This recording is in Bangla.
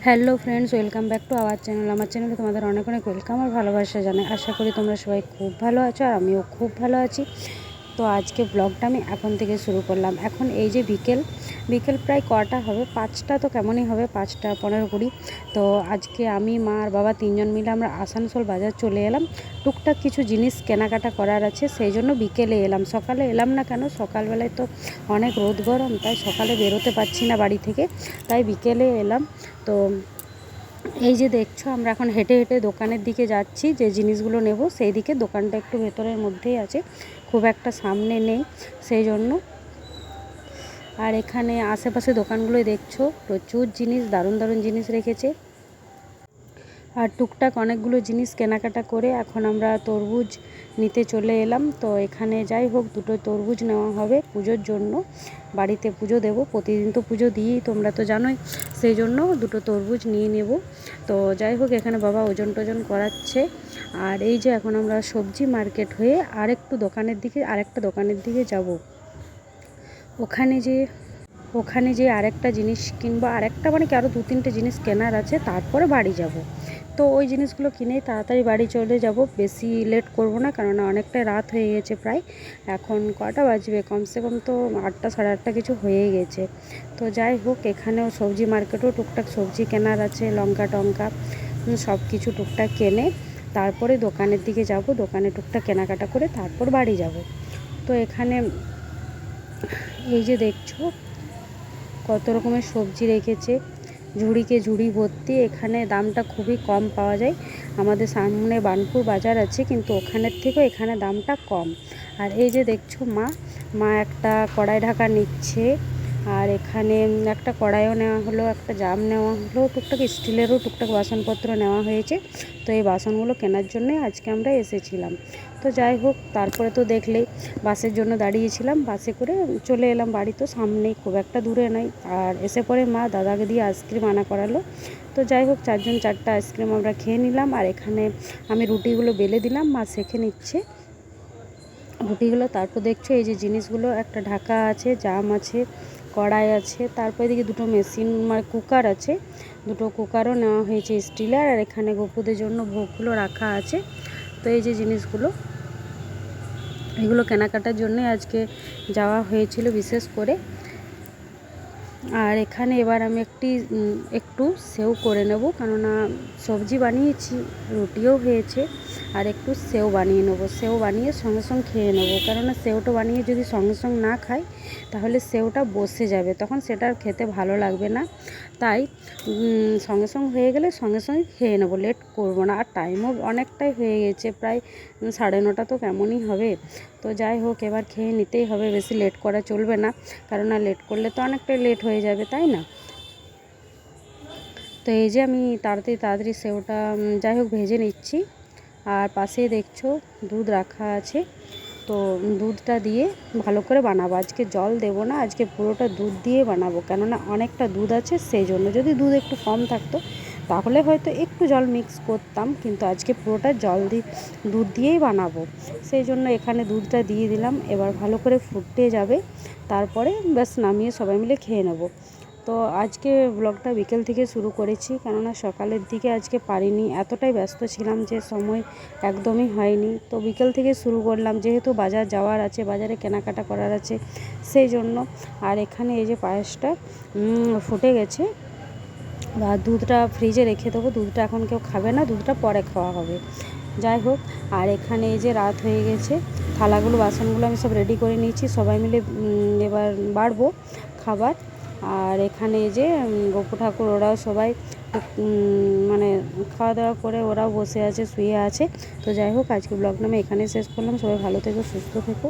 Hello friends, welcome back to our channel. আমার চ্যানেলে তোমাদের অনেক অনেক ওয়েলকাম আর ভালোবাসা জানাই। আশা করি তোমরা সবাই খুব ভালো আছো আর আমিও খুব ভালো আছি। তো আজকে ব্লগটা আমি এখন থেকে শুরু করলাম। এখন এই যে বিকেল প্রায় কটা হবে, 5টা তো কেমনই হবে, 5টা 15-20। তো আজকে আমি, মা আর বাবা তিনজন মিলে আমরা আসানসোল বাজার চলে এলাম। টুকটাক কিছু জিনিস কেনাকাটা করার আছে, সেই জন্য বিকেলে এলাম। সকালে এলাম না কেন, সকালবেলায় তো অনেক রোদ গরম, তাই সকালে বেরোতে পারছি না বাড়ি থেকে, তাই বিকেলে এলাম। তো এই যে দেখছো, আমরা এখন হেঁটে হেঁটে দোকানের দিকে যাচ্ছি, যে জিনিসগুলো নেব সেই দিকে। দোকানটা একটু ভেতরের মধ্যেই আছে, খুব একটা সামনে নেই, সেই জন্য। আর এখানে আশেপাশে দোকানগুলোই দেখছো, প্রচুর জিনিস, দারুণ দারুণ জিনিস রেখেছে। আর টুকটাক অনেকগুলো জিনিস কেনাকাটা করে এখন আমরা তরমুজ নিতে চলে এলাম। তো এখানে যাই হোক, দুটো তরমুজ নেওয়া হবে পুজোর জন্য, বাড়িতে পুজো দেব। প্রতিদিন তো পুজো দিই, তোমরা তো জানোই, সেই জন্য দুটো তরমুজ নিয়ে নেব। তো যাই হোক, এখানে বাবা ওজন টোজন করাচ্ছে। আর এই যে এখন আমরা সবজি মার্কেট হয়ে আরেকটা দোকানের দিকে যাব। ওখানে যে আরেকটা জিনিস কিনবো, আরেকটা মানে কি, আরও 2-3টে জিনিস কেনার আছে, তারপরে বাড়ি যাব। তো ওই জিনিসগুলো কিনেই তাড়াতাড়ি বাড়ি চলে যাব, বেশি লেট করব না, কারণ অনেকটাই রাত হয়ে গেছে। প্রায় এখন কটা বাজবে, কমসে কম তো 8টা 8:30 কিছু হয়ে গেছে। তো যাই হোক, এখানেও সবজি মার্কেটেও টুকটাক সবজি কেনার আছে, লঙ্কা টঙ্কা সব কিছু টুকটাক কেনে তারপরে দোকানের দিকে যাব। দোকানে টুকটাক কেনাকাটা করে তারপর বাড়ি যাব। তো এখানে এই যে দেখছো, কত রকমের সবজি রেখেছে, ঝুড়িকে ঝুড়ি ভর্তি। এখানে দামটা খুবই কম পাওয়া যায়। আমাদের সামনে বার্নপুর বাজার আছে, কিন্তু ওখানের থেকেও এখানে দামটা কম। আর এই যে দেখছো, মা একটা কড়াই ঢাকা নিচ্ছে। আর এখানে একটা কড়াইও নেওয়া হলো, একটা জাম নেওয়া হলো, টুকটাক স্টিলেরও টুকটাক বাসনপত্র নেওয়া হয়েছে। তো এই বাসনগুলো কেনার জন্যই আজকে আমরা এসেছিলাম। তো যাই হোক, তারপরে তো দেখলেই বাসের জন্য দাঁড়িয়েছিলাম, বাসে করে চলে এলাম বাড়ি। তো সামনেই, খুব একটা দূরে নয়। আর এসে পরে মা দাদাকে দিয়ে আইসক্রিম আনা করালো। তো যাই হোক, 4জন 4টা আইসক্রিম আমরা খেয়ে নিলাম। আর এখানে আমি রুটিগুলো বেলে দিলাম, মা সেঁকে নিচ্ছে রুটিগুলো। তারপর দেখছো, এই যে জিনিসগুলো, একটা ঢাকা আছে, জাম আছে, কড়াই আছে, তারপর এদিকে দুটো মেশিন মানে কুকার আছে, দুটো কুকারও নেওয়া হয়েছে স্টিলের। আর এখানে গোপুদের জন্য ভোগগুলো রাখা আছে। তো এই যে জিনিসগুলো, এগুলো কেনাকাটার জন্যে আজকে যাওয়া হয়েছিল বিশেষ করে। আর এখানে এবার আমি একটু সেও করে নেব, কেননা সবজি বানিয়েছি, রুটিও হয়েছে, আর একটু সেও বানিয়ে নেবো। সেও বানিয়ে সঙ্গে সঙ্গে খেয়ে নেবো, কেননা সেওটা বানিয়ে যদি সঙ্গে সঙ্গে না খাই, তাহলে সেওটা বসে যাবে, তখন সেটা আর খেতে ভালো লাগবে না। তাই সঙ্গে সঙ্গে হয়ে গেলে সঙ্গে সঙ্গে খেয়ে নেবো, লেট করবো না। আর টাইমও অনেকটাই হয়ে গেছে, প্রায় 9:30 তো কেমনই হবে। তো যাই হোক, এবার খেয়ে নিতেই হবে, বেশি লেট করা চলবে না, কারণ লেট করলে তো অনেকটাই লেট হয়ে যাবে, তাই না? তো এই যে আমি তাড়াতাড়ি সেওটা যাই হোক ভেজে নিচ্ছি। আর পাশেই দেখছো দুধ রাখা আছে। তো দুধটা দিয়ে ভালো করে বানাবো, আজকে জল দেব না, আজকে পুরোটা দুধ দিয়ে বানাবো, কেননা অনেকটা দুধ আছে, সেই জন্য। যদি দুধ একটু কম থাকতো তাহলে হয়তো একটু জল মিক্স করতাম, কিন্তু আজকে পুরোটা দুধ দিয়েই বানাবো, সেই জন্য এখানে দুধটা দিয়ে দিলাম। এবার ভালো করে ফুটে যাবে, তারপরে ব্যাস নামিয়ে সবাই মিলে খেয়ে নেব। তো আজকে ব্লগটা বিকেল থেকে শুরু করেছি, কেননা সকালের দিকে আজকে পারিনি, এতটাই ব্যস্ত ছিলাম যে সময় একদমই হয়নি। তো বিকেল থেকে শুরু করলাম, যেহেতু বাজার যাওয়ার আছে, বাজারে কেনাকাটা করার আছে, সেই জন্য। আর এখানে এই যে পায়েসটা ফুটে গেছে, বা দুধটা ফ্রিজে রেখে দেবো, দুধটা এখন কেউ খাবে না, দুধটা পরে খাওয়া হবে। যাই হোক, আর এখানে এই যে রাত হয়ে গেছে, থালাগুলো বাসনগুলো আমি সব রেডি করে নিয়েছি, সবাই মিলে এবার বাড়বো খাবার। আর এখানে এই যে গপু ঠাকুর, ওরাও সবাই মানে খাওয়া দাওয়া করে ওরাও বসে আছে, শুয়ে আছে। তো যাই হোক, আজকে ব্লগটা আমি এখানে শেষ করলাম। সবাই ভালো থেকো, সুস্থ থেকো।